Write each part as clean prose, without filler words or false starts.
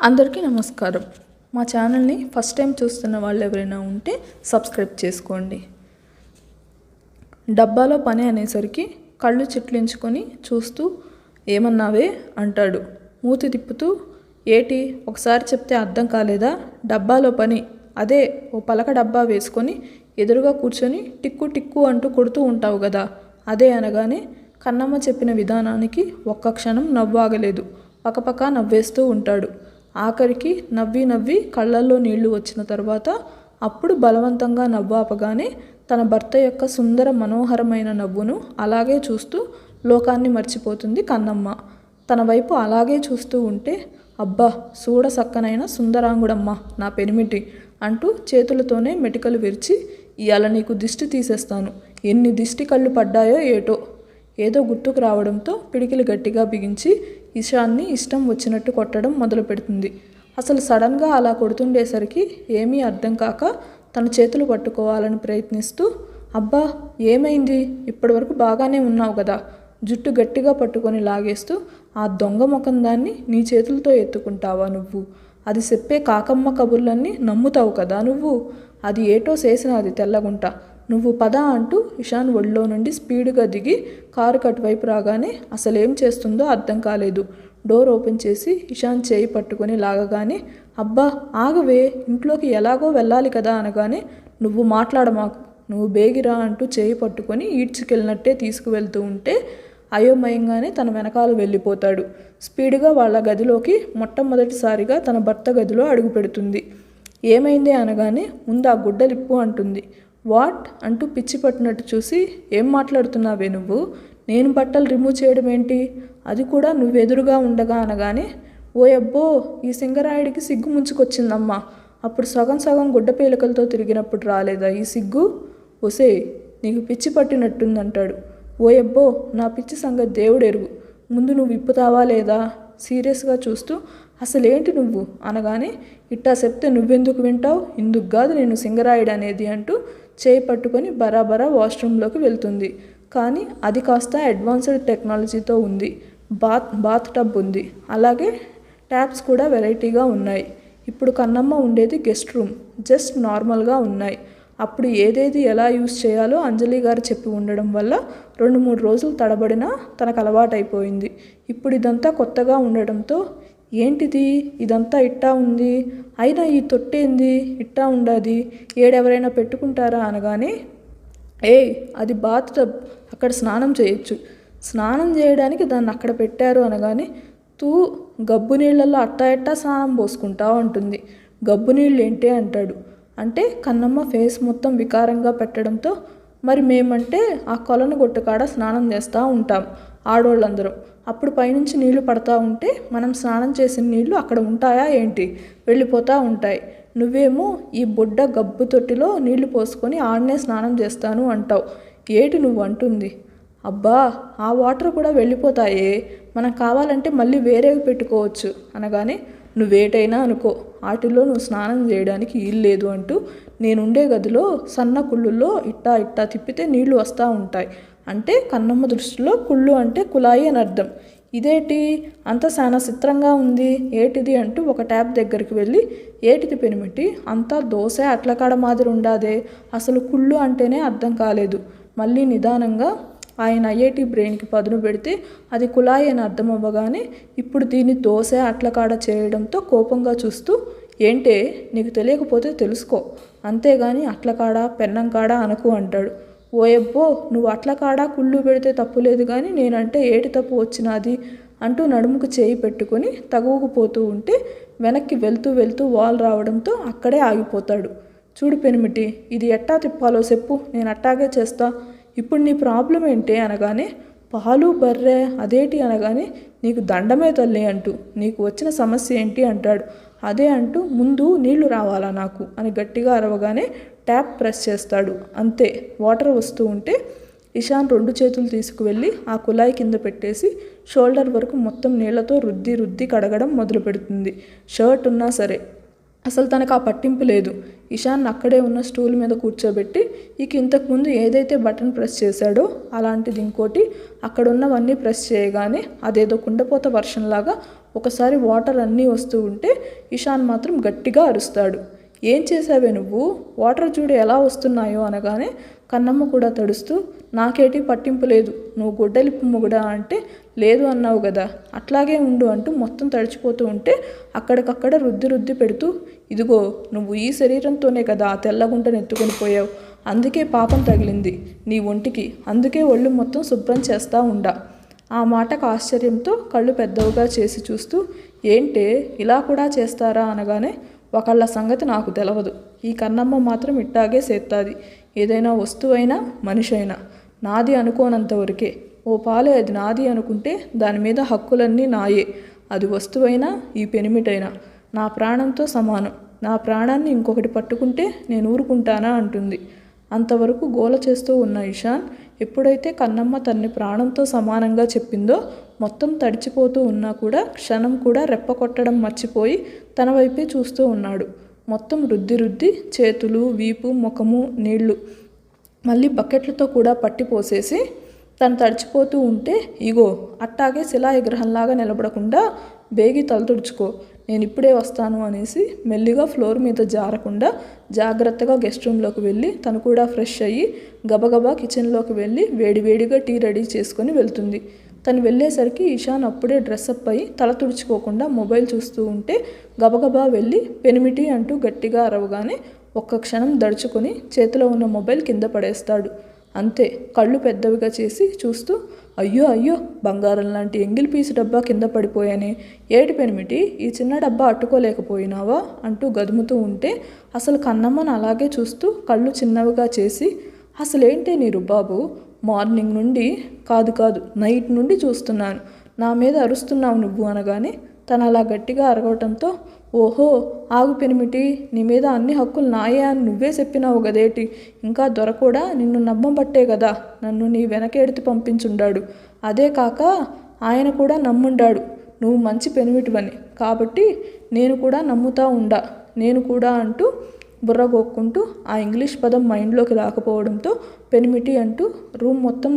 అందరికీ నమస్కారం. మా ఛానల్ని ఫస్ట్ టైం చూస్తున్న వాళ్ళు ఎవరైనా ఉంటే సబ్స్క్రైబ్ చేసుకోండి. డబ్బాలో పని అనేసరికి కళ్ళు చిట్లించుకొని చూస్తూ ఏమన్నావే అంటాడు. మూతి తిప్పుతూ ఏటి ఒకసారి చెప్తే అర్థం కాలేదా? డబ్బాలో పని అదే ఓ పలక డబ్బా వేసుకొని ఎదురుగా కూర్చొని టిక్కు టిక్కు అంటూ కొడుతూ ఉంటావు కదా, అదే అనగానే కన్నమ్మ చెప్పిన విధానానికి ఒక్క క్షణం నవ్వు ఆగలేదు. పకపక నవ్వేస్తూ ఉంటాడు. ఆఖరికి నవ్వి కళ్ళల్లో నీళ్లు వచ్చిన తర్వాత అప్పుడు బలవంతంగా నవ్వు ఆపగానే తన భర్త యొక్క సుందర మనోహరమైన నవ్వును అలాగే చూస్తూ లోకాన్ని మర్చిపోతుంది కన్నమ్మ. తన వైపు అలాగే చూస్తూ ఉంటే అబ్బా చూడ సక్కనైన సుందరాంగుడమ్మ నా పెనిమిటి అంటూ చేతులతోనే మెటికలు విరిచి ఇయాల నీకు దిష్టి తీసేస్తాను, ఎన్ని దిష్టి కళ్ళు పడ్డాయో ఏటో ఏదో గుర్తుకు రావడంతో పిడికిలు గట్టిగా బిగించి ఇషాన్ని ఇష్టం వచ్చినట్టు కొట్టడం మొదలు పెడుతుంది. అసలు సడన్గా అలా కొడుతుండేసరికి ఏమీ అర్థం కాక తన చేతులు పట్టుకోవాలని ప్రయత్నిస్తూ అబ్బా ఏమైంది, ఇప్పటివరకు బాగానే ఉన్నావు కదా, జుట్టు గట్టిగా పట్టుకొని లాగేస్తూ ఆ దొంగ ముఖం దాన్ని నీ చేతులతో ఎత్తుకుంటావా నువ్వు? అది చెప్పే కాకమ్మ కబుర్లన్నీ నమ్ముతావు కదా నువ్వు? అది ఏటో చేసినది తెల్లగుంట, నువ్వు పద అంటూ ఇషాన్ ఒళ్ళో నుండి స్పీడ్గా దిగి కారు కటువైపు రాగానే అసలేం చేస్తుందో అర్థం కాలేదు. డోర్ ఓపెన్ చేసి ఇషాన్ చేయి పట్టుకొని లాగగానే అబ్బా ఆగవే, ఇంట్లోకి ఎలాగో వెళ్ళాలి కదా అనగానే నువ్వు మాట్లాడమాకు, నువ్వు బేగిరా అంటూ చేయి పట్టుకొని ఈడ్చుకెళ్ళినట్టే తీసుకువెళ్తూ ఉంటే అయోమయంగానే తన వెనకాల వెళ్ళిపోతాడు. స్పీడ్గా వాళ్ళ గదిలోకి మొట్టమొదటిసారిగా తన భర్త గదిలో అడుగు పెడుతుంది. ఏమైంది అనగానే ముందు ఆ గుడ్డలిప్పు అంటుంది. వాట్ అంటూ పిచ్చి పట్టినట్టు చూసి ఏం మాట్లాడుతున్నావే నువ్వు? నేను బట్టలు రిమూవ్ చేయడం ఏంటి, అది కూడా నువ్వెదురుగా ఉండగా అనగానే ఓయబ్బో ఈ సింగరాయుడికి సిగ్గు ముంచుకొచ్చిందమ్మా, అప్పుడు సగం సగం గుడ్డ పేలికలతో తిరిగినప్పుడు రాలేదా ఈ సిగ్గు? ఒసే నీకు పిచ్చి పట్టినట్టుందంటాడు. ఓయబ్బో నా పిచ్చి సంగతి దేవుడు ఎరుగు, ముందు నువ్వు విప్పుతావా లేదా? సీరియస్గా చూస్తూ అసలేంటి నువ్వు అనగానే ఇట్టా చెప్తే నువ్వెందుకు వింటావు, ఇందుకు కాదు నేను సింగరాయుడు అనేది అంటూ చేయి పట్టుకొని బరాబరా వాష్రూమ్లోకి వెళ్తుంది. కానీ అది కాస్త అడ్వాన్స్డ్ టెక్నాలజీతో ఉంది. బాత్ టబ్ ఉంది, అలాగే ట్యాప్స్ కూడా వెరైటీగా ఉన్నాయి. ఇప్పుడు కన్నమ్మ ఉండేది గెస్ట్ రూమ్, జస్ట్ నార్మల్గా ఉన్నాయి. అప్పుడు ఏదేది ఎలా యూజ్ చేయాలో అంజలి గారు చెప్పి ఉండడం వల్ల 2-3 రోజులు తడబడినా తనకు అలవాటైపోయింది. ఇప్పుడు ఇదంతా కొత్తగా ఉండడంతో ఏంటిది ఇదంతా ఇట్టా ఉంది, అయినా ఈ తొట్టేంది ఇట్టా ఉండది, ఏడెవరైనా పెట్టుకుంటారా అనగానే అది బాత్ టబ్, అక్కడ స్నానం చేయొచ్చు, స్నానం చేయడానికి దాన్ని అక్కడ పెట్టారు అనగానే తూ గబ్బు నీళ్ళల్లో అట్టా స్నానం పోసుకుంటావు అంటుంది. గబ్బు నీళ్ళు ఏంటి అంటాడు. అంటే కన్నమ్మ ఫేస్ మొత్తం వికారంగా పెట్టడంతో మరి మేమంటే ఆ కొలను గొట్టుకాడ స్నానం చేస్తూ ఉంటాం ఆడోళ్ళందరం, అప్పుడు పైనుంచి నీళ్లు పడతా ఉంటే మనం స్నానం చేసిన నీళ్లు అక్కడ ఉంటాయా ఏంటి, వెళ్ళిపోతూ ఉంటాయి. నువ్వేమో ఈ బుడ్డ గబ్బు తొట్టిలో నీళ్లు పోసుకొని ఆడనే స్నానం చేస్తాను అంటావు, ఏటి నువ్వు అంటుంది. అబ్బా ఆ వాటర్ కూడా వెళ్ళిపోతాయే, మనం కావాలంటే మళ్ళీ వేరేవి పెట్టుకోవచ్చు అనగానే నువ్వేటైనా అనుకో, వాటిలో నువ్వు స్నానం చేయడానికి వీల్లేదు అంటూ నేనుండే గదిలో సన్న కుళ్ళుల్లో ఇట్టా తిప్పితే నీళ్లు వస్తూ ఉంటాయి. అంటే కన్నమ్మ దృష్టిలో కుళ్ళు అంటే కుళాయి అని అర్థం. ఇదేటి అంత చాలా చిత్రంగా ఉంది, ఏటిది అంటూ ఒక ట్యాప్ దగ్గరికి వెళ్ళి ఏటిది పెనిమిటి అంతా దోశ అట్లకాడ మాదిరి ఉండాదే, అసలు కుళ్ళు అంటేనే అర్థం కాలేదు. మళ్ళీ నిదానంగా ఆయన ఐఐటి బ్రెయిన్కి పదును పెడితే అది కుళాయి అని అర్థం అవ్వగానే ఇప్పుడు దీన్ని దోశ అట్లకాడ చేయడంతో కోపంగా చూస్తూ ఏంటే నీకు తెలియకపోతే తెలుసుకో, అంతేగాని అట్లకాడ పెన్నం కాడ అనకు అంటాడు. ఓయబ్బో నువ్వు అట్లకాడ కుళ్ళు పెడితే తప్పులేదు కానీ నేనంటే ఏటి తప్పు వచ్చినది అంటూ నడుముకు చేయి పెట్టుకొని తగువుకుపోతూ ఉంటే వెనక్కి వెళ్తూ వాల్ రావడంతో అక్కడే ఆగిపోతాడు. చూడు పెనిమిటి ఇది ఎట్టా తిప్పాలో చెప్పు, నేను అట్టాగే చేస్తా, ఇప్పుడు నీ ప్రాబ్లం ఏంటి అనగానే పాలు బర్రె అదేటి అనగానే నీకు దండమే తల్లి అంటూ నీకు వచ్చిన సమస్య ఏంటి అంటాడు. అదే అంటూ ముందు నీళ్లు రావాలా నాకు అని గట్టిగా అరవగానే ట్యాప్ ప్రెస్ చేస్తాడు. అంతే వాటర్ వస్తూ ఉంటే ఇషాన్ 2 చేతులు తీసుకువెళ్ళి ఆ కుళాయి కింద పెట్టేసి షోల్డర్ వరకు మొత్తం నీళ్లతో రుద్ది కడగడం మొదలు పెడుతుంది. షర్ట్ ఉన్నా సరే అసలు తనకు ఆ పట్టింపు లేదు. ఇషాన్ అక్కడే ఉన్న స్టూల్ మీద కూర్చోబెట్టి ఇంతకుముందు ఏదైతే బటన్ ప్రెస్ చేశాడో అలాంటిది ఇంకోటి అక్కడున్నవన్నీ ప్రెస్ చేయగానే అదేదో కుండపోత వర్షంలాగా ఒకసారి వాటర్ అన్నీ వస్తూ ఉంటే ఇషాన్ మాత్రం గట్టిగా అరుస్తాడు. ఏం చేసావే నువ్వు, వాటర్ చూడు ఎలా వస్తున్నాయో అనగానే కన్నమ్మ కూడా తడుస్తూ, నాకేటి పట్టింపు లేదు, నువ్వు గొడ్డలిప్పు మొగుడా అంటే లేదు అన్నావు కదా, అట్లాగే ఉండు అంటూ మొత్తం తడిచిపోతూ ఉంటే అక్కడికక్కడ రుద్ది పెడుతూ, ఇదిగో నువ్వు ఈ శరీరంతోనే కదా ఆ తెల్లగుంటను ఎత్తుకొని పోయావు, అందుకే పాపం తగిలింది నీ ఒంటికి, అందుకే ఒళ్ళు మొత్తం శుభ్రం చేస్తూ ఉండా. ఆ మాటకు ఆశ్చర్యంతో కళ్ళు పెద్దవిగా చేసి చూస్తూ, ఏంటే ఇలా కూడా చేస్తారా అనగానే, ఒకళ్ళ సంగతి నాకు తెలవదు, ఈ కన్నమ్మ మాత్రం ఇట్టాగే చేస్తుంది, ఏదైనా వస్తువైనా మనిషి అయినా నాది అనుకోనంతవరకే, ఓ పాలే అది నాది అనుకుంటే దాని మీద హక్కులన్నీ నాయే, అది వస్తువైనా ఈ పెనిమిటైనా నా ప్రాణంతో సమానం, నా ప్రాణాన్ని ఇంకొకటి పట్టుకుంటే నేను ఊరుకుంటానా అంటుంది. అంతవరకు గోల చేస్తూ ఉన్న ఇషాన్ ఎప్పుడైతే కన్నమ్మ తన్ని ప్రాణంతో సమానంగా చెప్పిందో మొత్తం తడిచిపోతూ ఉన్నా కూడా క్షణం కూడా రెప్ప కొట్టడం మర్చిపోయి తన వైపే చూస్తూ ఉన్నాడు. మొత్తం రుద్ది చేతులు, వీపు, ముఖము నీళ్లు మళ్ళీ బకెట్లతో కూడా పట్టి పోసేసి తను తడిచిపోతూ ఉంటే, ఇగో అట్టాగే శిలా విగ్రహంలాగా నిలబడకుండా బేగి తల తుడుచుకో, నేను ఇప్పుడే వస్తాను అనేసి మెల్లిగా ఫ్లోర్ మీద జారకుండా జాగ్రత్తగా గెస్ట్ రూమ్లోకి వెళ్ళి తను కూడా ఫ్రెష్ అయ్యి గబగబా కిచెన్లోకి వెళ్ళి వేడివేడిగా టీ రెడీ చేసుకొని వెళ్తుంది. తను వెళ్ళేసరికి ఇషాన్ అప్పుడే డ్రెస్అప్ అయ్యి తల తుడుచుకోకుండా మొబైల్ చూస్తూ ఉంటే గబగబా వెళ్ళి పెనిమిటి అంటూ గట్టిగా అరవగానే ఒక్క క్షణం దడుచుకొని చేతిలో ఉన్న మొబైల్ కింద పడేస్తాడు. అంతే, కళ్ళు పెద్దవిగా చేసి చూస్తూ, అయ్యో బంగారం లాంటి ఎంగిల్ పీసు డబ్బా కింద పడిపోయానే, ఏటి పెనిమిటి ఈ చిన్న డబ్బా అట్టుకోలేకపోయినావా అంటూ గదుముతూ ఉంటే అసలు కన్నమ్మను అలాగే చూస్తూ కళ్ళు చిన్నవిగా చేసి, అసలేంటే నీ రుబాబు, మార్నింగ్ నుండి కాదు నైట్ నుండి చూస్తున్నాను, నా మీద అరుస్తున్నావు నువ్వు అనగానే తను అలా గట్టిగా అరగటంతో, ఓహో ఆగు పెనిమిటి, నీ మీద అన్ని హక్కులు నాయే అని నువ్వే చెప్పినావు గదేటి, ఇంకా దొర కూడా నిన్ను నమ్మబట్టే కదా నన్ను నీ వెనకేడితి పంపించుండాడు, అదే కాక ఆయన కూడా నమ్ముండాడు నువ్వు మంచి పెనిమిటివని, కాబట్టి నేను కూడా నమ్ముతా ఉండా, నేను కూడా అంటూ బుర్రగొక్కుంటూ ఆ ఇంగ్లీష్ పదం మైండ్లోకి రాకపోవడంతో పెనిమిటి అంటూ రూమ్ మొత్తం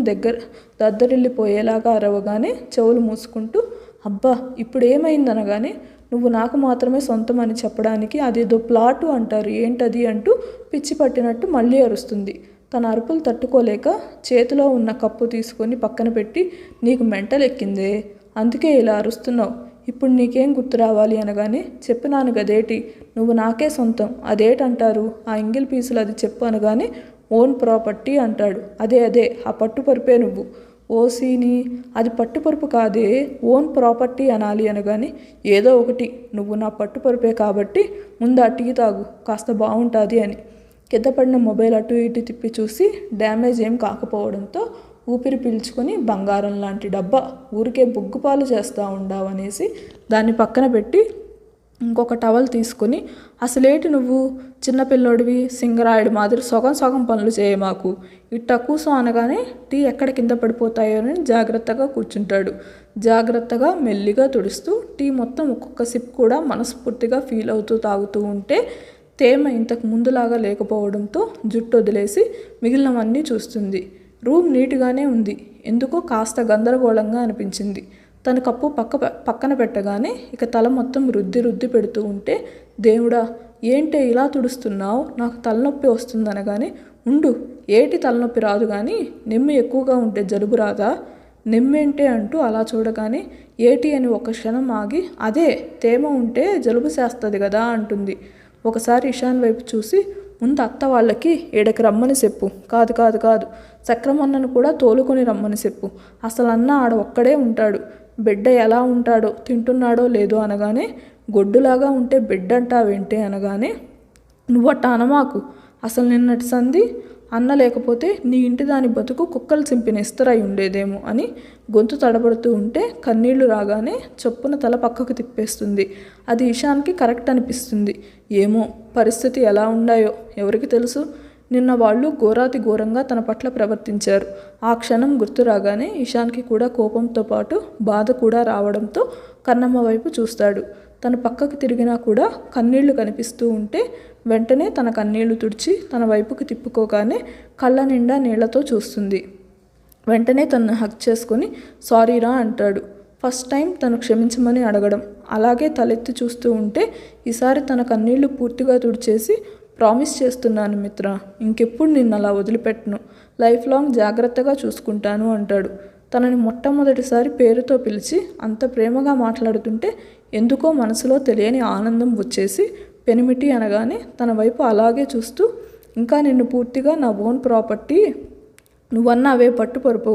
దద్దరిల్లిపోయేలాగా అరవగానే చెవులు మూసుకుంటూ, అబ్బా ఇప్పుడు ఏమైందనగానే, నువ్వు నాకు మాత్రమే సొంతం అని చెప్పడానికి అదేదో ప్లాటు అంటారు ఏంటది అంటూ పిచ్చి పట్టినట్టు మళ్ళీ అరుస్తుంది. తన అరుపులు తట్టుకోలేక చేతిలో ఉన్న కప్పు తీసుకొని పక్కన పెట్టి, నీకు మెంటల్ ఎక్కిందే, అందుకే ఇలా అరుస్తున్నావు, ఇప్పుడు నీకేం గుర్తు రావాలి అనగానే, చెప్పినాను గదేటి నువ్వు నాకే సొంతం, అదేటంటారు ఆ ఎంగిల్ పీసులు అది చెప్పు అనగానే, ఓన్ ప్రాపర్టీ అంటాడు, అదే ఆ పట్టుపరుపే నువ్వు, ఓసీని అది పట్టుపరుపు కాదే ఓన్ ప్రాపర్టీ అనాలి అనగానే, ఏదో ఒకటి నువ్వు నా పట్టుపరుపే కాబట్టి ముందు ఆ టీ తాగు కాస్త బాగుంటుంది అని కింద పడిన మొబైల్ అటు ఇటు తిప్పి చూసి డ్యామేజ్ ఏం కాకపోవడంతో ఊపిరి పీల్చుకొని, బంగారం లాంటి డబ్బా ఊరికే బుగ్గుపాలు చేస్తూ ఉండావు అనేసి దాన్ని పక్కన పెట్టి ఇంకొక టవల్ తీసుకొని, అసలేటి నువ్వు చిన్నపిల్లోడివి సింగరాయుడు మాదిరి సగం పనులు చేయ మాకు, ఇట్టా కూసో అనగానే టీ ఎక్కడ కింద పడిపోతాయోనని జాగ్రత్తగా కూర్చుంటాడు. జాగ్రత్తగా మెల్లిగా తుడుస్తూ టీ మొత్తం ఒక్కొక్క సిప్ కూడా మనస్ఫూర్తిగా ఫీల్ అవుతూ తాగుతూ ఉంటే తేమ ఇంతకు ముందులాగా లేకపోవడంతో జుట్టు వదిలేసి మిగిలినవన్నీ చూస్తుంది. రూమ్ నీట్గానే ఉంది, ఎందుకో కాస్త గందరగోళంగా అనిపించింది. తన కప్పు పక్కన పెట్టగానే ఇక తల మొత్తం రుద్ది పెడుతూ ఉంటే, దేవుడా ఏంటే ఇలా తుడుస్తున్నావు, నాకు తలనొప్పి వస్తుందనగానే, ఉండు ఏటి తలనొప్పి రాదు కానీ నెమ్మి ఎక్కువగా ఉంటే జలుబు రాదా, నెమ్మేంటే అంటూ అలా చూడగానే ఏటి అని ఒక క్షణం ఆగి, అదే తేమ ఉంటే జలుబు చేస్తుంది కదా అంటుంది. ఒకసారి ఇషాన్ వైపు చూసి, ముందు అత్త వాళ్ళకి ఈడకి రమ్మని చెప్పు, కాదు చక్రమన్నను కూడా తోలుకొని రమ్మని చెప్పు, అసలు అన్న ఆడ ఒక్కడే ఉంటాడు, బిడ్డ ఎలా ఉంటాడో తింటున్నాడో లేదో అనగానే, గొడ్డులాగా ఉంటే బిడ్డ అంటావేంటే అనగానే, నువ్వట్ట అనమాకు, అసలు నిన్నటి సంధి అన్న లేకపోతే నీ ఇంటి దాని బతుకు కుక్కలు చింపిన ఇస్తరై ఉండేదేమో అని గొంతు తడబడుతూ ఉంటే కన్నీళ్లు రాగానే చొప్పున తల పక్కకు తిప్పేస్తుంది. అది ఇషాన్కి కరెక్ట్ అనిపిస్తుంది. ఏమో పరిస్థితి ఎలా ఉన్నాయో ఎవరికి తెలుసు. నిన్న వాళ్ళు ఘోరాతి ఘోరంగా తన పట్ల ప్రవర్తించారు. ఆ క్షణం గుర్తు రాగానే ఇషాన్కి కూడా కోపంతో పాటు బాధ కూడా రావడంతో కన్నమ్మ వైపు చూస్తాడు. తన పక్కకు తిరిగినా కూడా కన్నీళ్లు కనిపిస్తూ ఉంటే వెంటనే తన కన్నీళ్లు తుడిచి తన వైపుకి తిప్పుకోగానే కళ్ళ నిండా నీళ్లతో చూస్తుంది. వెంటనే తనను హక్ చేసుకొని సారీరా అంటాడు. ఫస్ట్ టైం తను క్షమించమని అడగడం. అలాగే తలెత్తి చూస్తూ ఉంటే ఈసారి తన కన్నీళ్లు పూర్తిగా తుడిచేసి, ప్రామిస్ చేస్తున్నాను మిత్ర, ఇంకెప్పుడు నిన్ను అలా వదిలిపెట్టను, లైఫ్ లాంగ్ జాగ్రత్తగా చూసుకుంటాను అంటాడు. తనని మొట్టమొదటిసారి పేరుతో పిలిచి అంత ప్రేమగా మాట్లాడుతుంటే ఎందుకో మనసులో తెలియని ఆనందం వచ్చేసి పెనిమిటి అనగానే తన వైపు అలాగే చూస్తూ, ఇంకా నిన్ను పూర్తిగా నా ఓన్ ప్రాపర్టీ, నువ్వన్నా అవే పట్టుపరుపు,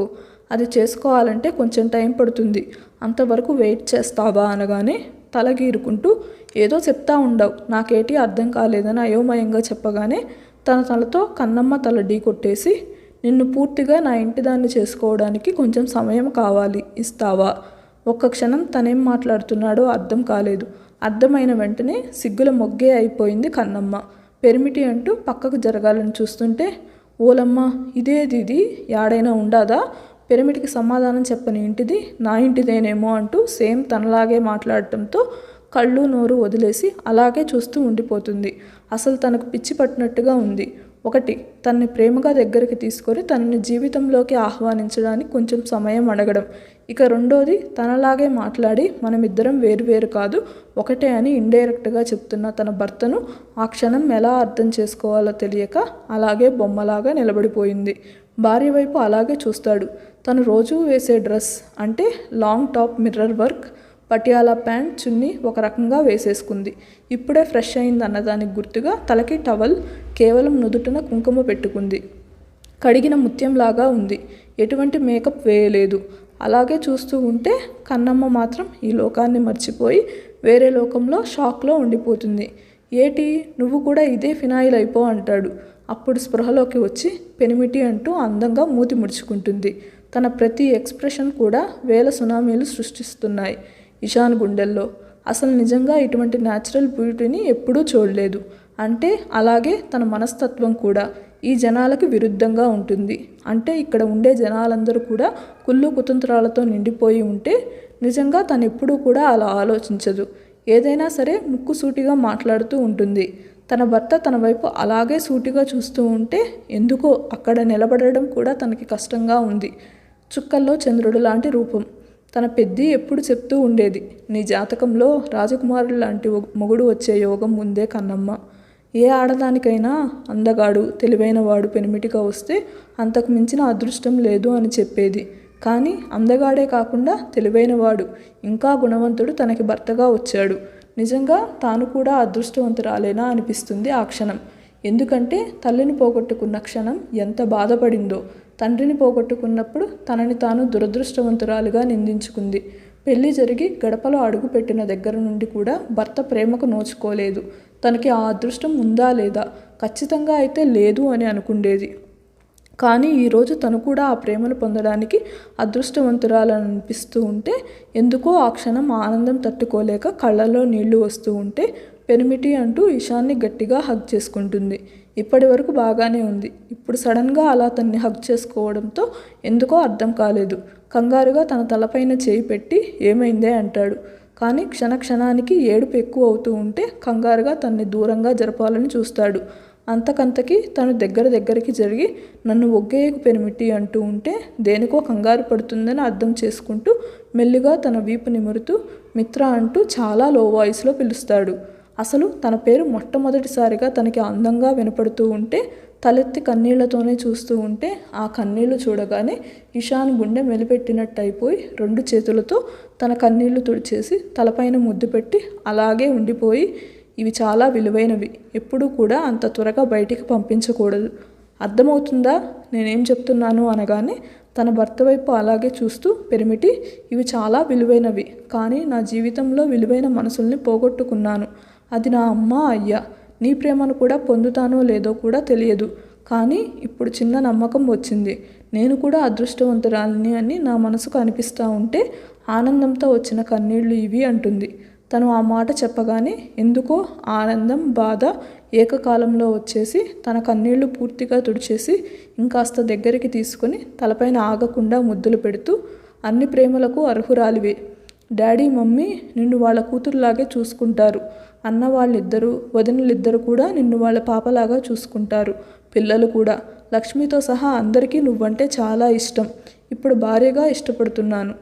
అది చేసుకోవాలంటే కొంచెం టైం పడుతుంది, అంతవరకు వెయిట్ చేస్తావా అనగానే తలగీరుకుంటూ ఏదో చెప్తా ఉండవు, నాకేటి అర్థం కాలేదని అయోమయంగా చెప్పగానే తన తలతో కన్నమ్మ తల ఢీ కొట్టేసి, నిన్ను పూర్తిగా నా ఇంటిదాన్ని చేసుకోవడానికి కొంచెం సమయం కావాలి, ఇస్తావా? ఒక్క క్షణం తనేం మాట్లాడుతున్నాడో అర్థం కాలేదు. అర్థమైన వెంటనే సిగ్గుల మొగ్గే అయిపోయింది కన్నమ్మ. పెరిమిటి అంటూ పక్కకు జరగాలని చూస్తుంటే, ఓలమ్మ ఇదేది యాడైనా ఉండాదా? పెరిమిటికి సమాధానం చెప్పని ఇంటిది నా ఇంటిదేనేమో అంటూ సేమ్ తనలాగే మాట్లాడటంతో కళ్ళు నోరు వదిలేసి అలాగే చూస్తూ ఉండిపోతుంది. అసలు తనకు పిచ్చి పట్టినట్టుగా ఉంది. ఒకటి, తనని ప్రేమగా దగ్గరికి తీసుకొని తనని జీవితంలోకి ఆహ్వానించడానికి కొంచెం సమయం అడగడం. ఇక రెండోది, తనలాగే మాట్లాడి మనమిద్దరం వేరువేరు కాదు ఒకటే అని ఇండైరెక్ట్గా చెప్తున్న తన భర్తను ఆ క్షణం ఎలా అర్థం చేసుకోవాలో తెలియక అలాగే బొమ్మలాగా నిలబడిపోయింది. భార్య వైపు అలాగే చూస్తాడు. తను రోజూ వేసే డ్రెస్ అంటే long top mirror work, Patiala pant, chunni ఒక రకంగా వేసేసుకుంది. ఇప్పుడే ఫ్రెష్ అయింది అన్నదానికి గుర్తుగా తలకి టవల్, కేవలం నుదుటిన కుంకుమ పెట్టుకుంది. కడిగిన ముత్యంలాగా ఉంది. ఎటువంటి మేకప్ వేయలేదు. అలాగే చూస్తూ ఉంటే కన్నమ్మ మాత్రం ఈ లోకాన్ని మర్చిపోయి వేరే లోకంలో షాక్లో ఉండిపోతుంది. ఏటి, నువ్వు కూడా ఇదే ఫినాయిల్ అయిపో అంటాడు. అప్పుడు స్పృహలోకి వచ్చి పెనిమిటి అంటూ అందంగా మూతి ముడుచుకుంటుంది. తన ప్రతి ఎక్స్ప్రెషన్ కూడా వేల సునామీలు సృష్టిస్తున్నాయి ఇషాన్ గుండెల్లో. అసలు నిజంగా ఇటువంటి న్యాచురల్ బ్యూటీని ఎప్పుడూ చూడలేదు. అంటే అలాగే తన మనస్తత్వం కూడా ఈ జనాలకు విరుద్ధంగా ఉంటుంది. అంటే ఇక్కడ ఉండే జనాలందరూ కూడా కుళ్ళు కుతంత్రాలతో నిండిపోయి ఉంటే నిజంగా తను ఎప్పుడూ కూడా అలా ఆలోచించదు. ఏదైనా సరే ముక్కుసూటిగా మాట్లాడుతూ ఉంటుంది. తన భర్త తన వైపు అలాగే సూటిగా చూస్తూ ఉంటే ఎందుకో అక్కడ నిలబడడం కూడా తనకి కష్టంగా ఉంది. చుక్కల్లో చంద్రుడు లాంటి రూపం. తన పెద్ది ఎప్పుడు చెప్తూ ఉండేది, నీ జాతకంలో రాజకుమారుడు లాంటి మొగుడు వచ్చే యోగం ఉందే కన్నమ్మ. ఏ ఆడదానికైనా అందగాడు, తెలివైనవాడు పెనిమిటిగా వస్తే అంతకు మించిన అదృష్టం లేదు అని చెప్పేది. కానీ అందగాడే కాకుండా తెలివైనవాడు, ఇంకా గుణవంతుడు తనకి భర్తగా వచ్చాడు. నిజంగా తాను కూడా అదృష్టవంతురాలేనా అనిపిస్తుంది ఆ క్షణం. ఎందుకంటే తల్లిని పోగొట్టుకున్న క్షణం ఎంత బాధపడిందో. తండ్రిని పోగొట్టుకున్నప్పుడు తనని తాను దురదృష్టవంతురాలుగా నిందించుకుంది. పెళ్లి జరిగి గడపలో అడుగు పెట్టిన దగ్గర నుండి కూడా భర్త ప్రేమకు నోచుకోలేదు. తనకి ఆ అదృష్టం ఉందా లేదా? ఖచ్చితంగా అయితే లేదు అని అనుకుండేది. కానీ ఈరోజు తను కూడా ఆ ప్రేమను పొందడానికి అదృష్టవంతురాలని అనిపిస్తూ ఉంటే ఎందుకో ఆ క్షణం ఆనందం తట్టుకోలేక కళ్ళల్లో నీళ్లు వస్తూ ఉంటే పెనిమిటి అంటూ ఇషాన్ని గట్టిగా హగ్ చేసుకుంటుంది. ఇప్పటి వరకు బాగానే ఉంది. ఇప్పుడు సడన్గా అలా తన్ని హగ్ చేసుకోవడంతో ఎందుకో అర్థం కాలేదు. కంగారుగా తన తలపైన చేయి పెట్టి ఏమైందే అంటాడు. కానీ క్షణానికి ఏడుపు ఎక్కువ అవుతూ ఉంటే కంగారుగా తన్ని దూరంగా జరపాలని చూస్తాడు. అంతకంతకి తను దగ్గరికి జరిగి నన్ను ఒగ్గేయకు పెనిమిటి అంటూ ఉంటే దేనికో కంగారు పడుతుందని అర్థం చేసుకుంటూ మెల్లిగా తన వీపు నిమురుతూ మిత్ర అంటూ చాలా లో వాయిస్లో పిలుస్తాడు. అసలు తన పేరు మొట్టమొదటిసారిగా తనకి అందంగా వినపడుతూ ఉంటే తలెత్తి కన్నీళ్లతోనే చూస్తూ ఉంటే ఆ కన్నీళ్లు చూడగానే ఇషాన్ గుండె మెలిపెట్టినట్టు అయిపోయి 2 చేతులతో తన కన్నీళ్లు తుడిచేసి తలపైన ముద్దు పెట్టి అలాగే ఉండిపోయి, ఇవి చాలా విలువైనవి, ఎప్పుడూ కూడా అంత త్వరగా బయటికి పంపించకూడదు, అర్థమవుతుందా నేనేం చెప్తున్నాను అనగానే తన భర్త వైపు అలాగే చూస్తూ పెరిమిటి, ఇవి చాలా విలువైనవి, కానీ నా జీవితంలో విలువైన మనసుల్ని పోగొట్టుకున్నాను. అది నా అమ్మ అయ్యా. నీ ప్రేమను కూడా పొందుతానో లేదో కూడా తెలియదు. కానీ ఇప్పుడు చిన్న నమ్మకం వచ్చింది. నేను కూడా అదృష్టవంతురాలిని అని నా మనసుకు అనిపిస్తూ ఉంటే ఆనందంతో వచ్చిన కన్నీళ్లు ఇవి అంటుంది. తను ఆ మాట చెప్పగానే ఎందుకో ఆనందం, బాధ ఏకకాలంలో వచ్చేసి తన కన్నీళ్లు పూర్తిగా తుడిచేసి ఇంకాస్త దగ్గరికి తీసుకుని తలపైన ఆగకుండా ముద్దులు పెడుతూ, అన్ని ప్రేమలకు అర్హురాలివే. డాడీ మమ్మీ నిన్ను వాళ్ళ కూతురులాగే చూసుకుంటారు. అన్న వాళ్ళిద్దరూ వదినలిద్దరూ కూడా నిన్ను వాళ్ళ పాపలాగా చూసుకుంటారు. పిల్లలు కూడా, లక్ష్మితో సహా అందరికీ నువ్వంటే చాలా ఇష్టం. ఇప్పుడు భార్యగా ఇష్టపడుతున్నాను.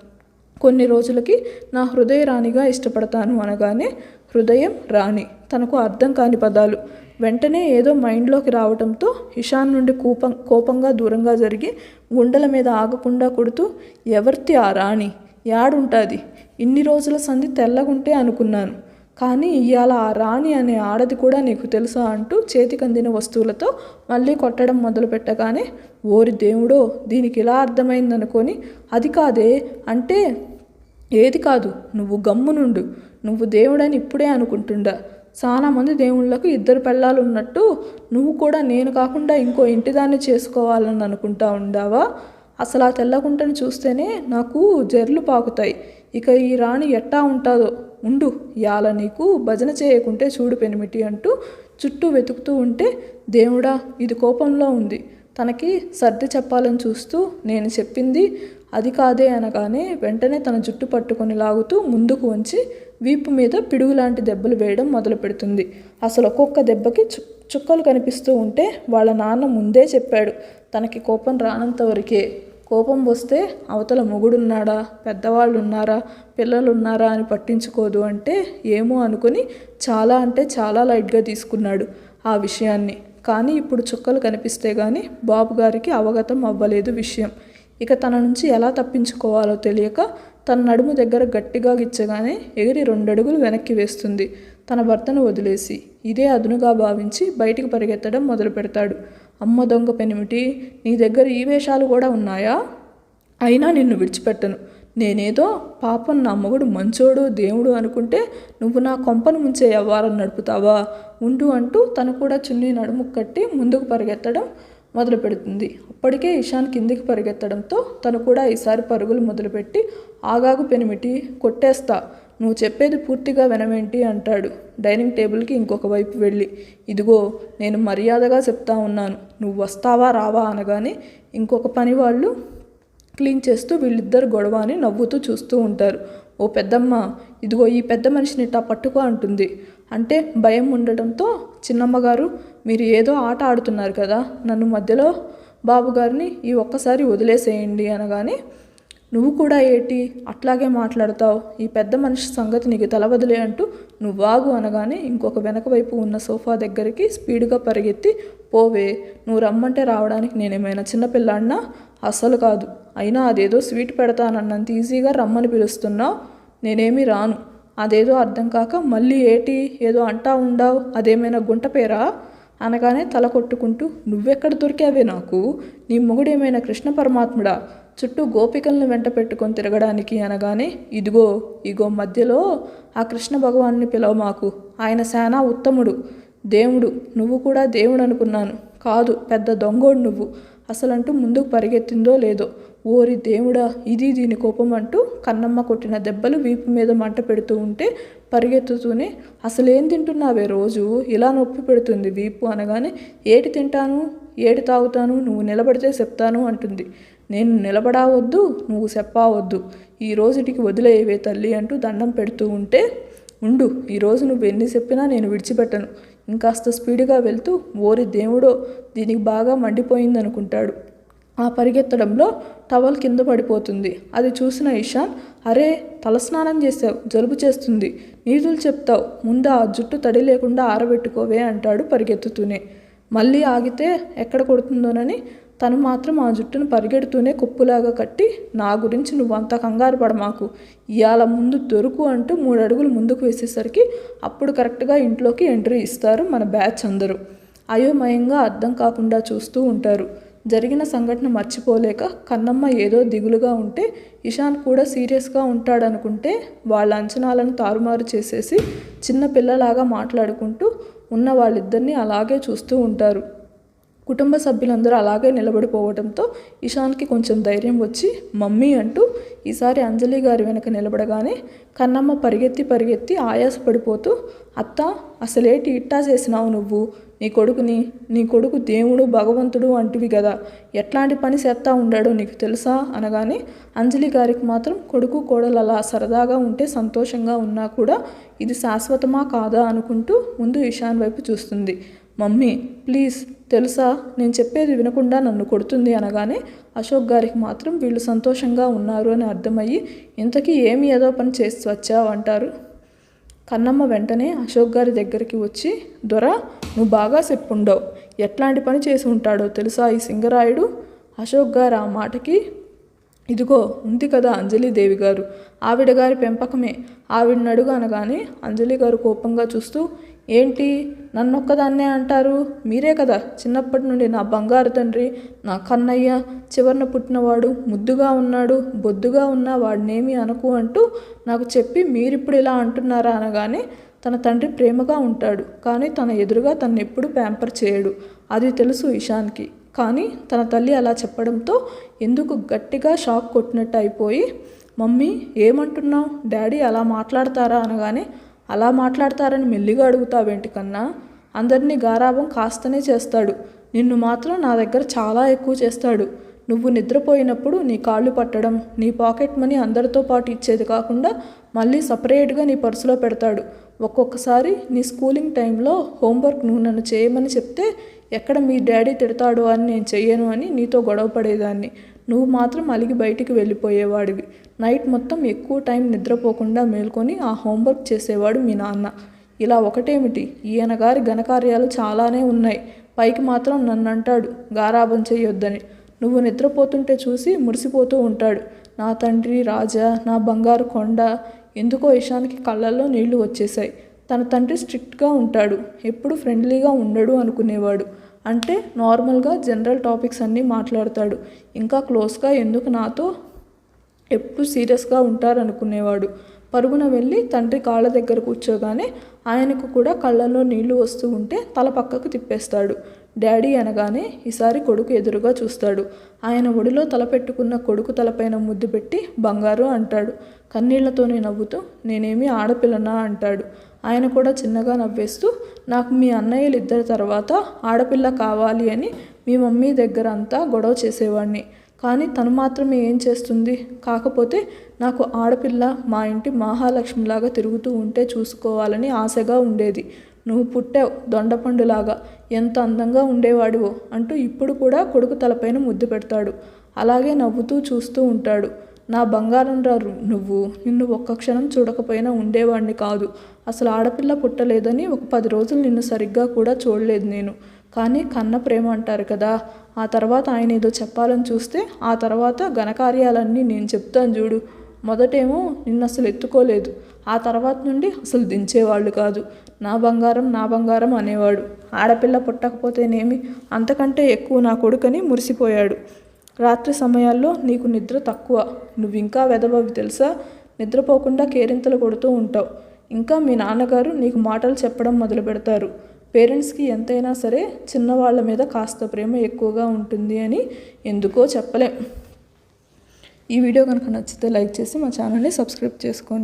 కొన్ని రోజులకి నా హృదయ రాణిగా ఇష్టపడతాను అనగానే హృదయం రాణి తనకు అర్థం కాని పదాలు. వెంటనే ఏదో మైండ్లోకి రావడంతో ఇషాన్ నుండి కోపంగా దూరంగా జరిగి గుండెల మీద ఆగకుండా కొడుతూ, ఎవరిది ఆ రాణి? యాడుంటుంది? ఇన్ని రోజుల సంధి తెల్లగుంటే అనుకున్నాను, కానీ ఇవాళ ఆ రాణి అనే ఆడది కూడా నీకు తెలుసా అంటూ చేతికందిన వస్తువులతో మళ్ళీ కొట్టడం మొదలుపెట్టగానే, ఓరి దేవుడో, దీనికి ఇలా అర్థమైందనుకొని, అది కాదే అంటే ఏది కాదు, నువ్వు గమ్మునుండు, నువ్వు దేవుడని ఇప్పుడే అనుకుంటుండా. చాలామంది దేవుళ్ళకు 2 పెళ్ళాలు ఉన్నట్టు నువ్వు కూడా నేను కాకుండా ఇంకో ఇంటిదాన్ని చేసుకోవాలని అనుకుంటా ఉండావా? అసలు ఆ తెల్లగుంటని చూస్తేనే నాకు జర్లు పాకుతాయి. ఇక ఈ రాణి ఎట్టా ఉంటాదో ఉండు, యాల నీకు భజన చేయకుంటే చూడు పెనిమిటి అంటూ చుట్టూ వెతుకుతూ ఉంటే, దేవుడా, ఇది కోపంలో ఉంది. తనకి సర్ది చెప్పాలని చూస్తూ, నేను చెప్పింది అది కాదే అనగానే వెంటనే తన జుట్టు పట్టుకొని లాగుతూ ముందుకు వంచి వీపు మీద పిడుగులాంటి దెబ్బలు వేయడం మొదలు పెడుతుంది. అసలు ఒక్కొక్క దెబ్బకి చుక్కలు కనిపిస్తూ ఉంటే వాళ్ళ నాన్న ముందే చెప్పాడు, తనకి కోపం రానంత వరకే, కోపం వస్తే అవతల మొగుడున్నాడా, పెద్దవాళ్ళు ఉన్నారా, పిల్లలు ఉన్నారా అని పట్టించుకోదు అంటే ఏమో అనుకుని చాలా అంటే చాలా లైట్గా తీసుకున్నాడు ఆ విషయాన్ని. కానీ ఇప్పుడు చుక్కలు కనిపిస్తే కానీ బాబు గారికి అవగతం అవ్వలేదు విషయం. ఇక తన నుంచి ఎలా తప్పించుకోవాలో తెలియక తన నడుము దగ్గర గట్టిగా గిచ్చగానే ఎగిరి 2 అడుగులు వెనక్కి వేస్తుంది. తన భర్తను వదిలేసి ఇదే అదునుగా భావించి బయటికి పరిగెత్తడం మొదలు పెడతాడు. అమ్మ దొంగ పెనిమిటి, నీ దగ్గర ఈ వేషాలు కూడా ఉన్నాయా? అయినా నిన్ను విడిచిపెట్టను. నేనేదో పాపం నా మొగుడు మంచోడు దేవుడు అనుకుంటే నువ్వు నా కొంపను ముంచే వ్యవహారం నడుపుతావా? ఉండు అంటూ తను కూడా చున్నీ నడుము కట్టి ముందుకు పరిగెత్తడం మొదలు పెడుతుంది. అప్పటికే ఇషాన్ కిందికి పరిగెత్తడంతో తను కూడా ఈసారి పరుగులు మొదలుపెట్టి, ఆగాగు పెనిమిటి, కొట్టేస్తా, నువ్వు చెప్పేది పూర్తిగా వినవేంటి అంటాడు డైనింగ్ టేబుల్కి ఇంకొక వైపు వెళ్ళి. ఇదిగో, నేను మర్యాదగా చెప్తా ఉన్నాను, నువ్వు వస్తావా రావా అనగానే ఇంకొక పని వాళ్ళు క్లీన్ చేస్తూ వీళ్ళిద్దరు గొడవ అని నవ్వుతూ చూస్తూ ఉంటారు. ఓ పెద్దమ్మ, ఇదిగో ఈ పెద్ద మనిషిని ఇట్టా పట్టుకో అంటుంది. అంటే భయం ఉండటంతో, చిన్నమ్మగారు, మీరు ఏదో ఆట ఆడుతున్నారు కదా, నన్ను మధ్యలో బాబుగారిని ఈ ఒక్కసారి వదిలేసేయండి అనగానే, నువ్వు కూడా ఏటి అట్లాగే మాట్లాడతావు, ఈ పెద్ద మనిషి సంగతి నీకు తెలవదులే అంటూ నువ్వాగు అనగానే ఇంకొక వెనక వైపు ఉన్న సోఫా దగ్గరికి స్పీడ్గా పరిగెత్తి, పోవే, నువ్వు రమ్మంటే రావడానికి నేనేమైనా చిన్నపిల్లాడినా? అస్సలు కాదు. అయినా అదేదో స్వీట్ పెడతానన్నంత ఈజీగా రమ్మని పిలుస్తున్నావు, నేనేమీ రాను. అదేదో అర్థం కాక మళ్ళీ ఏటి ఏదో అంటా ఉండావు, అదేమైనా గుంట పేరా అనగానే తల కొట్టుకుంటూ, నువ్వెక్కడ దొరికావే నాకు? నీ మొగుడేమైనా కృష్ణ పరమాత్ముడా, చుట్టూ గోపికలను వెంట పెట్టుకొని తిరగడానికి అనగానే, ఇగో మధ్యలో ఆ కృష్ణ భగవాన్ని పిలవ మాకు, ఆయన శానా ఉత్తముడు, దేవుడు, నువ్వు కూడా దేవుడు అనుకున్నాను, కాదు పెద్ద దొంగోడు నువ్వు అసలంటూ ముందుకు పరిగెత్తిందో లేదో. ఓరి దేవుడా, ఇది దీని కోపం అంటూ కన్నమ్మ కొట్టిన దెబ్బలు వీపు మీద మంట పెడుతూ ఉంటే పరిగెత్తుతూనే, అసలేం తింటున్నావే రోజు ఇలా నొప్పి పెడుతుంది వీపు అనగానే, ఏటి తింటాను, ఏటి తాగుతాను, నువ్వు నిలబడితే చెప్తాను అంటుంది. నేను నిలబడావద్దు, నువ్వు చెప్పావద్దు, ఈ రోజుటికి వదిలేవే తల్లి అంటూ దండం పెడుతూ ఉంటే, ఉండు, ఈరోజు నువ్వు ఎన్ని చెప్పినా నేను విడిచిపెట్టను. ఇంకాస్త స్పీడ్గా వెళ్తూ, ఓరి దేవుడో, దీనికి బాగా మండిపోయిందనుకుంటాడు. ఆ పరిగెత్తడంలో టవల్ కింద పడిపోతుంది. అది చూసిన ఇషాన్, అరే తలస్నానం చేసావు, జలుబు చేస్తుంది, నీతులు చెప్తావు, ముందు ఆ జుట్టు తడి లేకుండా ఆరబెట్టుకోవే అంటాడు పరిగెత్తుతూనే. మళ్ళీ ఆగితే ఎక్కడ కొడుతుందోనని తను మాత్రం ఆ జుట్టును పరిగెడుతూనే కుప్పులాగా కట్టి, నా గురించి నువ్వంతా కంగారు పడమాకు, ఇవాళ ముందు దొరుకు అంటూ 3 అడుగులు ముందుకు వేసేసరికి అప్పుడు కరెక్ట్గా ఇంట్లోకి ఎంట్రీ ఇస్తారు మన బ్యాచ్ అందరూ. అయోమయంగా అర్థం కాకుండా చూస్తూ ఉంటారు. జరిగిన సంఘటన మర్చిపోలేక కన్నమ్మ ఏదో దిగులుగా ఉంటే ఇషాన్ కూడా సీరియస్గా ఉంటాడనుకుంటే వాళ్ళ అంచనాలను తారుమారు చేసేసి చిన్న పిల్లలాగా మాట్లాడుకుంటూ ఉన్న వాళ్ళిద్దరినీ అలాగే చూస్తూ ఉంటారు. కుటుంబ సభ్యులందరూ అలాగే నిలబడిపోవడంతో ఇషాన్కి కొంచెం ధైర్యం వచ్చి మమ్మీ అంటూ ఈసారి అంజలి గారి వెనక నిలబడగానే కన్నమ్మ పరిగెత్తి ఆయాసపడిపోతూ, అత్త, అసలేటి ఇట్టా చేసినావు నువ్వు? నీ కొడుకు దేవుడు భగవంతుడు అంటివి కదా, ఎట్లాంటి పని చేస్తా ఉండాడో నీకు తెలుసా అనగానే అంజలి గారికి మాత్రం కొడుకు కోడలు అలా సరదాగా ఉంటే సంతోషంగా ఉన్నా కూడా ఇది శాశ్వతమా కాదా అనుకుంటూ ముందు ఇషాన్ వైపు చూస్తుంది. మమ్మీ ప్లీజ్, తెలుసా నేను చెప్పేది వినకుండా నన్ను కొడుతుంది అనగానే అశోక్ గారికి మాత్రం వీళ్ళు సంతోషంగా ఉన్నారు అని అర్థమయ్యి ఇంతకీ ఏమి ఏదో పని చేసి వచ్చావు అంటారు. కన్నమ్మ వెంటనే అశోక్ గారి దగ్గరికి వచ్చి, దొర నువ్వు బాగా చెప్పుండవు, ఎట్లాంటి పని చేసి ఉంటాడో తెలుసా ఈ సింగరాయుడు. అశోక్ గారు ఆ మాటకి, ఇదిగో ఉంది కదా అంజలిదేవి గారు, ఆవిడ గారి పెంపకమే, ఆవిడని అడుగు అనగానే అంజలి గారు కోపంగా చూస్తూ, ఏంటి నన్నొక్కదాన్నే అంటారు, మీరే కదా చిన్నప్పటి నుండి నా బంగారు తండ్రి, నా కన్నయ్య, చివరన పుట్టినవాడు, ముద్దుగా ఉన్నాడు, బొద్దుగా ఉన్న వాడినేమి అనకు అంటూ నాకు చెప్పి మీరిప్పుడు ఇలా అంటున్నారా అనగానే, తన తండ్రి ప్రేమగా ఉంటాడు కానీ తన ఎదురుగా తను ఎప్పుడు ప్యాంపర్ చేయడు, అది తెలుసు ఇషాన్కి. కానీ తన తల్లి అలా చెప్పడంతో ఎందుకు గట్టిగా షాక్ కొట్టినట్టు అయిపోయి, మమ్మీ ఏమంటున్నావు, డాడీ అలా మాట్లాడతారా అనగానే, అలా మాట్లాడతారని మెల్లిగా అడుగుతావేంటి కన్నా, అందరినీ గారాబం కాస్తనే చేస్తాడు, నిన్ను మాత్రం నా దగ్గర చాలా ఎక్కువ చేస్తాడు. నువ్వు నిద్రపోయినప్పుడు నీ కాళ్ళు పట్టడం, నీ పాకెట్ మనీ అందరితో పాటు ఇచ్చేది కాకుండా మళ్ళీ సపరేట్గా నీ పర్సులో పెడతాడు. ఒక్కొక్కసారి నీ స్కూలింగ్ టైంలో హోంవర్క్ నువ్వు నన్ను చేయమని చెప్తే ఎక్కడ మీ డాడీ తిడతాడో అని నేను చెయ్యను అని నీతో గొడవ పడేదాన్ని. నువ్వు మాత్రం అలిగి బయటికి వెళ్ళిపోయేవాడివి. నైట్ మొత్తం ఎక్కువ టైం నిద్రపోకుండా మేల్కొని ఆ హోంవర్క్ చేసేవాడు మీ నాన్న. ఇలా ఒకటేమిటి, ఈయన గారి ఘనకార్యాలు చాలానే ఉన్నాయి. పైకి మాత్రం నన్ను అంటాడు గారాబం చేయొద్దని. నువ్వు నిద్రపోతుంటే చూసి మురిసిపోతూ ఉంటాడు. నా తండ్రి రాజా, నా బంగారు కొండ. ఎందుకో ఇషాన్కి కళ్ళల్లో నీళ్లు వచ్చేశాయి. తన తండ్రి స్ట్రిక్ట్గా ఉంటాడు, ఎప్పుడు ఫ్రెండ్లీగా ఉండడు అనుకునేవాడు. అంటే నార్మల్గా జనరల్ టాపిక్స్ అన్నీ మాట్లాడతాడు. ఇంకా క్లోజ్గా ఎందుకు నాతో ఎప్పుడు సీరియస్గా ఉంటారనుకునేవాడు. పరుగున వెళ్ళి తండ్రి కాళ్ళ దగ్గర కూర్చోగానే ఆయనకు కూడా కళ్ళల్లో నీళ్లు వస్తూ ఉంటే తల పక్కకు తిప్పేస్తాడు. డాడీ అనగానే ఈసారి కొడుకు ఎదురుగా చూస్తాడు. ఆయన ఒడిలో తలపెట్టుకున్న కొడుకు తలపైన ముద్దు పెట్టి బంగారు అంటాడు. కన్నీళ్లతోనే నవ్వుతూ, నేనేమి ఆడపిల్లనా అంటాడు. ఆయన కూడా చిన్నగా నవ్వేస్తూ, నాకు మీ అన్నయ్యలు ఇద్దరి తర్వాత ఆడపిల్ల కావాలి అని మీ మమ్మీ దగ్గర అంతా గొడవ చేసేవాడిని. కానీ తను మాత్రమే ఏం చేస్తుంది, కాకపోతే నాకు ఆడపిల్ల మా ఇంటి మహాలక్ష్మిలాగా తిరుగుతూ ఉంటే చూసుకోవాలని ఆశగా ఉండేది. నువ్వు పుట్టావు దొండపండులాగా, ఎంత అందంగా ఉండేవాడివో అంటూ ఇప్పుడు కూడా కొడుకు తలపైన ముద్దు పెడతాడు. అలాగే నవ్వుతూ చూస్తూ ఉంటాడు. నా బంగారం రారు నువ్వు, నిన్ను ఒక్క క్షణం చూడకపోయినా ఉండేవాడిని కాదు. అసలు ఆడపిల్ల పుట్టలేదని ఒక 10 రోజులు నిన్ను సరిగ్గా కూడా చూడలేదు నేను. కానీ కన్న ప్రేమ అంటారు కదా, ఆ తర్వాత ఆయన ఏదో చెప్పాలని చూస్తే ఆ తర్వాత ఘనకార్యాలన్నీ నేను చెప్తాను చూడు. మొదటేమో నిన్ను అసలు ఎత్తుకోలేదు, ఆ తర్వాత నుండి అసలు దించేవాళ్ళు కాదు. నా బంగారం అనేవాడు. ఆడపిల్ల పుట్టకపోతేనేమి, అంతకంటే ఎక్కువ నా కొడుకని మురిసిపోయాడు. రాత్రి సమయాల్లో నీకు నిద్ర తక్కువ, నువ్వు ఇంకా వెదవవి తెలుసా, నిద్రపోకుండా కేరింతలు కొడుతూ ఉంటావు. ఇంకా మీ నాన్నగారు నీకు మాటలు చెప్పడం మొదలు పెడతారు. పేరెంట్స్కి ఎంతైనా సరే చిన్నవాళ్ళ మీద కాస్త ప్రేమ ఎక్కువగా ఉంటుంది అని ఎందుకో చెప్పలేం. ఈ వీడియో కనుక నచ్చితే లైక్ చేసి మా ఛానల్ని సబ్స్క్రైబ్ చేసుకోండి.